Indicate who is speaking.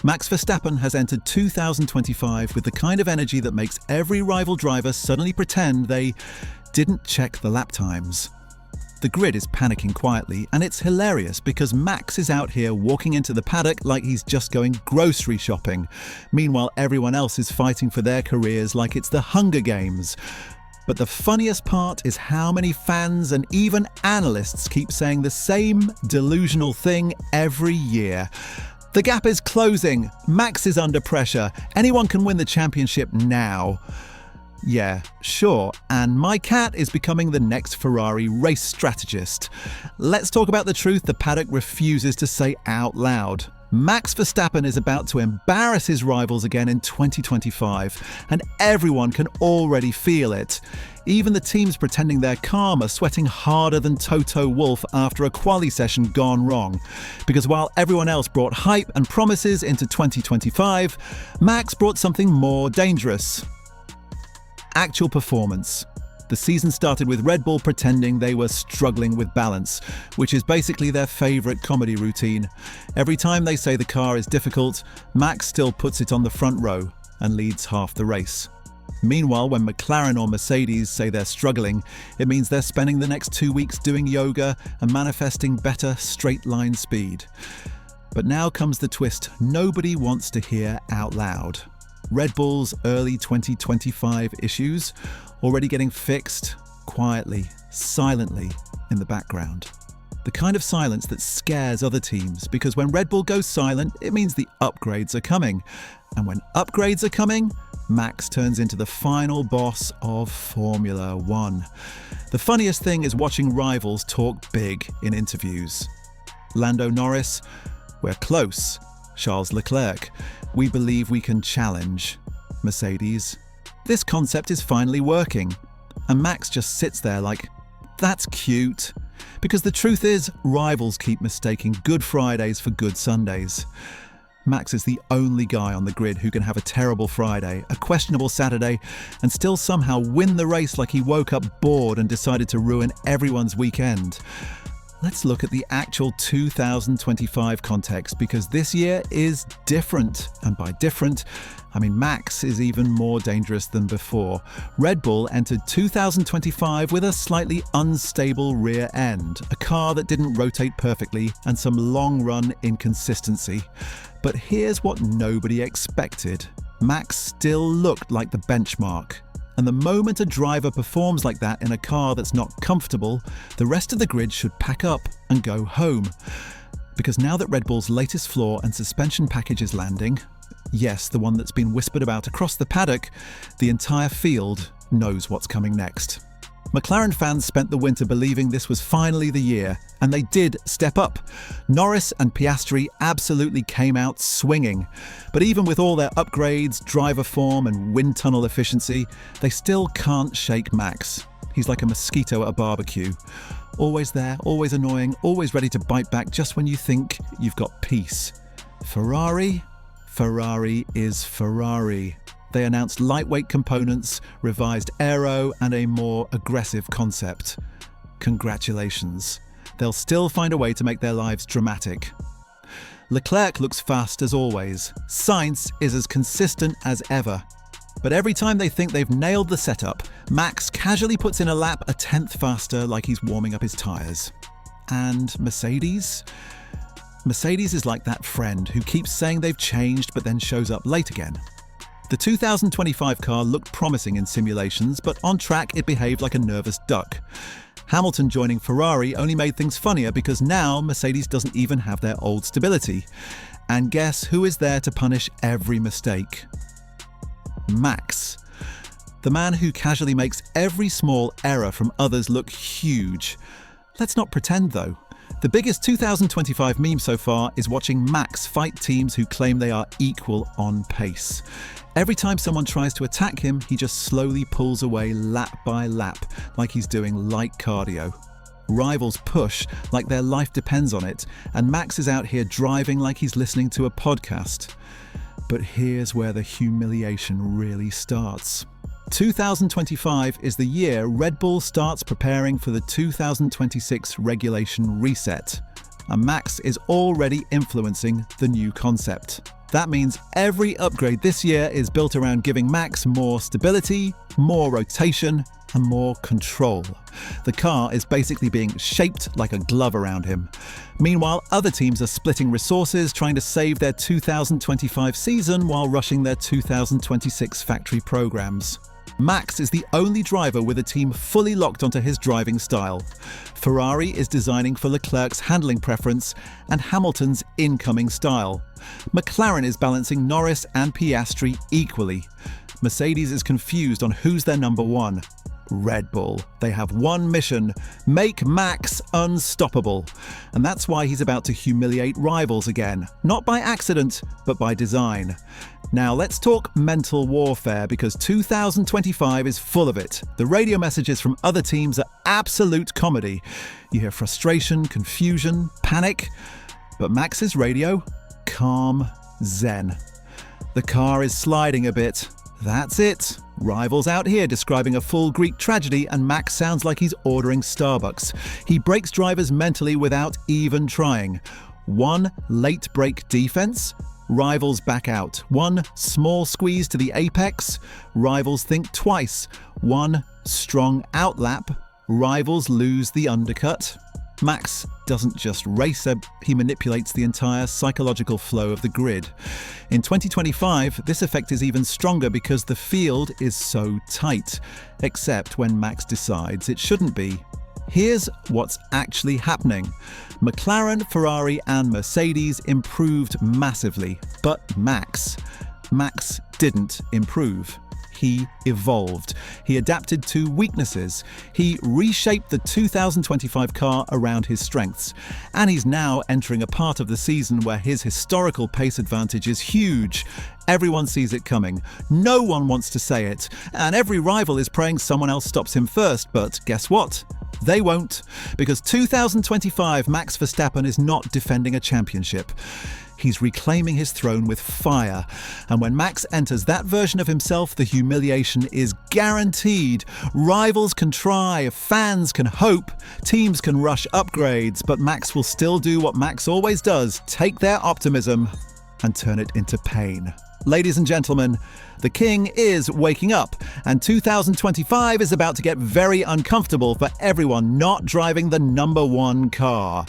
Speaker 1: Max Verstappen has entered 2025 with the kind of energy that makes every rival driver suddenly pretend they didn't check the lap times. The grid is panicking quietly, and it's hilarious because Max is out here walking into the paddock like he's just going grocery shopping. Meanwhile, everyone else is fighting for their careers like it's the Hunger Games. But the funniest part is how many fans and even analysts keep saying the same delusional thing every year. The gap is closing. Max is under pressure. Anyone can win the championship now. Yeah, sure, and my cat is becoming the next Ferrari race strategist. Let's talk about the truth the paddock refuses to say out loud. Max Verstappen is about to embarrass his rivals again in 2025, and everyone can already feel it. Even the teams pretending they're calm are sweating harder than Toto Wolff after a quali session gone wrong. Because while everyone else brought hype and promises into 2025, Max brought something more dangerous. Actual performance. The season started with Red Bull pretending they were struggling with balance, which is basically their favourite comedy routine. Every time they say the car is difficult, Max still puts it on the front row and leads half the race. Meanwhile, when McLaren or Mercedes say they're struggling, it means they're spending the next 2 weeks doing yoga and manifesting better straight-line speed. But now comes the twist nobody wants to hear out loud. Red Bull's early 2025 issues already getting fixed quietly, silently in the background. The kind of silence that scares other teams, because when Red Bull goes silent, it means the upgrades are coming. And when upgrades are coming, Max turns into the final boss of Formula One. The funniest thing is watching rivals talk big in interviews. Lando Norris, we're close. Charles Leclerc, we believe we can challenge. Mercedes, this concept is finally working. And Max just sits there like, that's cute. Because the truth is, rivals keep mistaking Good Fridays for Good Sundays. Max is the only guy on the grid who can have a terrible Friday, a questionable Saturday, and still somehow win the race like he woke up bored and decided to ruin everyone's weekend. Let's look at the actual 2025 context, because this year is different. And by different, I mean Max is even more dangerous than before. Red Bull entered 2025 with a slightly unstable rear end, a car that didn't rotate perfectly, and some long-run inconsistency. But here's what nobody expected. Max still looked like the benchmark. And the moment a driver performs like that in a car that's not comfortable, the rest of the grid should pack up and go home. Because now that Red Bull's latest floor and suspension package is landing, yes, the one that's been whispered about across the paddock, the entire field knows what's coming next. McLaren fans spent the winter believing this was finally the year, and they did step up. Norris and Piastri absolutely came out swinging. But even with all their upgrades, driver form and wind tunnel efficiency, they still can't shake Max. He's like a mosquito at a barbecue. Always there, always annoying, always ready to bite back just when you think you've got peace. Ferrari is Ferrari. They announced lightweight components, revised aero, and a more aggressive concept. Congratulations. They'll still find a way to make their lives dramatic. Leclerc looks fast as always. Sainz is as consistent as ever. But every time they think they've nailed the setup, Max casually puts in a lap a tenth faster like he's warming up his tyres. And Mercedes? Mercedes is like that friend who keeps saying they've changed but then shows up late again. The 2025 car looked promising in simulations, but on track it behaved like a nervous duck. Hamilton joining Ferrari only made things funnier because now Mercedes doesn't even have their old stability. And guess who is there to punish every mistake? Max. The man who casually makes every small error from others look huge. Let's not pretend though. The biggest 2025 meme so far is watching Max fight teams who claim they are equal on pace. Every time someone tries to attack him, he just slowly pulls away lap by lap, like he's doing light cardio. Rivals push like their life depends on it, and Max is out here driving like he's listening to a podcast. But here's where the humiliation really starts. 2025 is the year Red Bull starts preparing for the 2026 regulation reset, and Max is already influencing the new concept. That means every upgrade this year is built around giving Max more stability, more rotation, and more control. The car is basically being shaped like a glove around him. Meanwhile, other teams are splitting resources, trying to save their 2025 season while rushing their 2026 factory programs. Max is the only driver with a team fully locked onto his driving style. Ferrari is designing for Leclerc's handling preference and Hamilton's incoming style. McLaren is balancing Norris and Piastri equally. Mercedes is confused on who's their number one. Red Bull. They have one mission: make Max unstoppable. And that's why he's about to humiliate rivals again. Not by accident, but by design. Now let's talk mental warfare, because 2025 is full of it. The radio messages from other teams are absolute comedy. You hear frustration, confusion, panic. But Max's radio? Calm, zen. The car is sliding a bit. That's it. Rivals out here describing a full Greek tragedy, and Max sounds like he's ordering Starbucks. He breaks drivers mentally without even trying. One late break defense, rivals back out. One small squeeze to the apex, rivals think twice. One strong outlap, rivals lose the undercut. Max doesn't just race, he manipulates the entire psychological flow of the grid. In 2025, this effect is even stronger because the field is so tight, except when Max decides it shouldn't be. Here's what's actually happening. McLaren, Ferrari and Mercedes improved massively, but Max didn't improve. He evolved. He adapted to weaknesses. He reshaped the 2025 car around his strengths. And he's now entering a part of the season where his historical pace advantage is huge. Everyone sees it coming. No one wants to say it. And every rival is praying someone else stops him first. But guess what? They won't. Because 2025 Max Verstappen is not defending a championship. He's reclaiming his throne with fire. And when Max enters that version of himself, the humiliation is guaranteed. Rivals can try, fans can hope, teams can rush upgrades, but Max will still do what Max always does: take their optimism and turn it into pain. Ladies and gentlemen, the king is waking up, and 2025 is about to get very uncomfortable for everyone not driving the number one car.